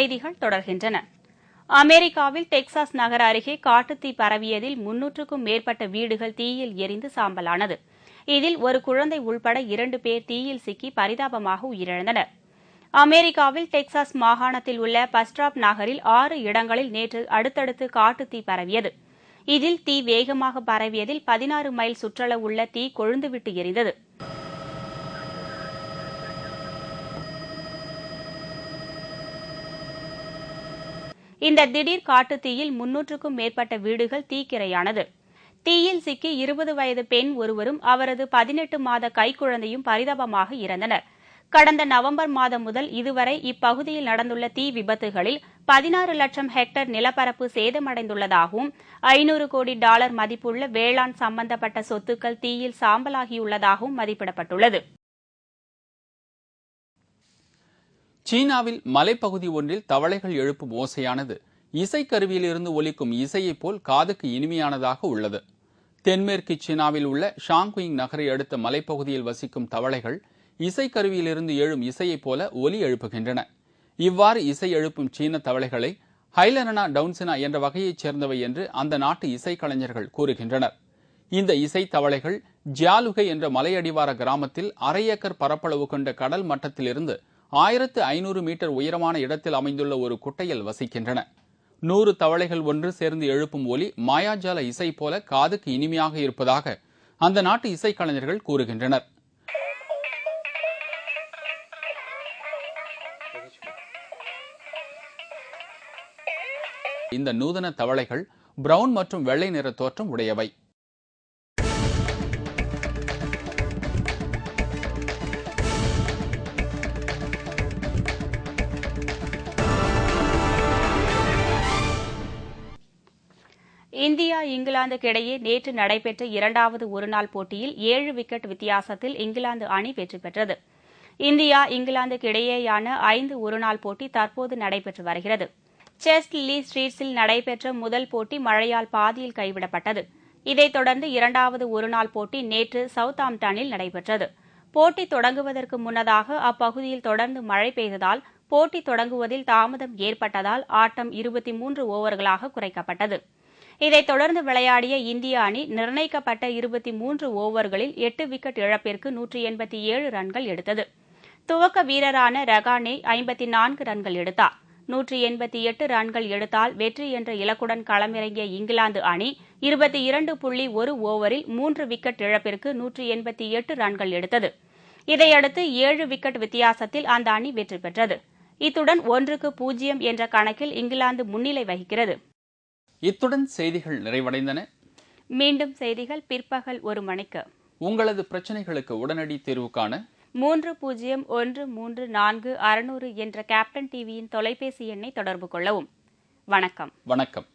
செய்திகள் தொடர்கின்றன. அமெரிக்காவில் டெக்சாஸ் நகர் அருகே காட்டுத்தீ பரவியதில் 300க்கும் மேற்பட்ட வீடுகள் தீயில் எரிந்து சாம்பலானது. இதில் ஒரு குழந்தை உள்பட 2 பேர் தீயில் சிக்கி பரிதாபமாக உயிரிழந்தனர். அமெரிக்காவில் டெக்சாஸ் மாகாணத்தில் உள்ள பஸ்ட்ராப் நகரில் 6 இடங்களில் நேற்று அடுத்தடுத்து காட்டுத்தீ பரவியது. இதில் தீ வேகமாக பரவியதில் 16 மைல் சுற்றளவுள்ள தீ கொழுந்துவிட்டு எரிந்தது. இந்த திடீர் காட்டுத்தீயில் 300க்கும் மேற்பட்ட வீடுகள் தீக்கிரையானது. தீயில் சிக்கி 20 வயது பெண் ஒருவரும் அவரது 18 மாத கைக்குழந்தையும் பரிதாபமாக இறந்தனர். கடந்த நவம்பர் மாதம் முதல் இதுவரை இப்பகுதியில் நடந்துள்ள தீ விபத்துகளில் 16 லட்சம் ஹெக்டேர் நிலப்பரப்பு சேதமடைந்துள்ளதாகவும் $500 கோடி மதிப்புள்ள வேளாண் சம்பந்தப்பட்ட சொத்துக்கள் தீயில் சாம்பலாகியுள்ளதாகவும் மதிப்பிடப்பட்டுள்ளது. சீனாவில் மலைப்பகுதி ஒன்றில் தவளைகள் எழுப்பும் ஓசையானது இசைக்கருவியிலிருந்து ஒலிக்கும் இசையைப் போல் காதுக்கு இனிமையானதாக உள்ளது. தென்மேற்கு சீனாவில் உள்ள ஷாங்குயிங் நகரை அடுத்த மலைப்பகுதியில் வசிக்கும் தவளைகள் இசைக்கருவியிலிருந்து எழும் இசையைப் போல ஒலி எழுப்புகின்றன. இவ்வாறு இசை எழுப்பும் சீன தவளைகளை ஹைலரனா டவுன்சினா என்ற வகையைச் சேர்ந்தவை என்று அந்த நாட்டு இசைக்கலைஞர்கள் கூறுகின்றனர். இந்த இசை தவளைகள் ஜியாலுகை என்ற மலையடிவார கிராமத்தில் 1/2 ஏக்கர் பரப்பளவு கொண்ட கடல் மட்டத்திலிருந்து 1500 மீட்டர் உயரமான இடத்தில் அமைந்துள்ள ஒரு குட்டையில் வசிக்கின்றன. 100 தவளைகள் ஒன்று சேர்ந்து எழுப்பும் ஒலி மாயாஜால இசை போல காதுக்கு இனிமையாக இருப்பதாக அந்த நாட்டு இசைக்கலைஞர்கள் கூறுகின்றனர். இந்த நூதன தவளைகள் பிரவுன் மற்றும் வெள்ளை நிற தோற்றம் உடையவை. இந்தியா இங்கிலாந்துக்கு இடையே நேற்று நடைபெற்ற 2வது ஒருநாள் போட்டியில் 7 விக்கெட் வித்தியாசத்தில் இங்கிலாந்து அணி வெற்றி பெற்றது. இந்தியா இங்கிலாந்துக்கு இடையேயான 5 ஒருநாள் போட்டி தற்போது நடைபெற்று வருகிறது. செஸ்ட் லீ ஸ்ட்ரீட்ஸில் நடைபெற்ற முதல் போட்டி மழையால் பாதியில் கைவிடப்பட்டது. இதைத் தொடர்ந்து 2வது ஒருநாள் போட்டி நேற்று சவுத்தாம்ப்டனில் நடைபெற்றது. போட்டி தொடங்குவதற்கு முன்னதாக அப்பகுதியில் தொடர்ந்து மழை பெய்ததால் போட்டி தொடங்குவதில் தாமதம் ஏற்பட்டதால் ஆட்டம் 23 ஓவர்களாக குறைக்கப்பட்டது. இதைத் தொடர்ந்து விளையாடிய இந்திய அணி நிர்ணயிக்கப்பட்ட 23 ஓவர்களில் 8 விக்கெட் இழப்பிற்கு 187 ரன்கள் எடுத்தது. துவக்க வீரரான ரகானே 54 ரன்கள் எடுத்தார். 188 ரன்கள் எடுத்தால் வெற்றி என்ற இலக்குடன் களமிறங்கிய இங்கிலாந்து அணி 22.1 ஓவரில் 3 விக்கெட் இழப்பிற்கு 188 ரன்கள் எடுத்தது. இதையடுத்து 7 விக்கெட் வித்தியாசத்தில் அந்த அணி வெற்றி பெற்றது. இத்துடன் 1-0 என்ற கணக்கில் இங்கிலாந்து முன்னிலை வகிக்கிறது. இத்துடன் செய்திகள் நிறைவடைந்தன. மீண்டும் செய்திகள் பிற்பகல் 1 மணிக்கு. உங்களது பிரச்சனைகளுக்கு உடனடி தீர்வு காண 30134600 என்ற கேப்டன் டிவியின் தொலைபேசி எண்ணை தொடர்பு கொள்ளவும். வணக்கம். வணக்கம்.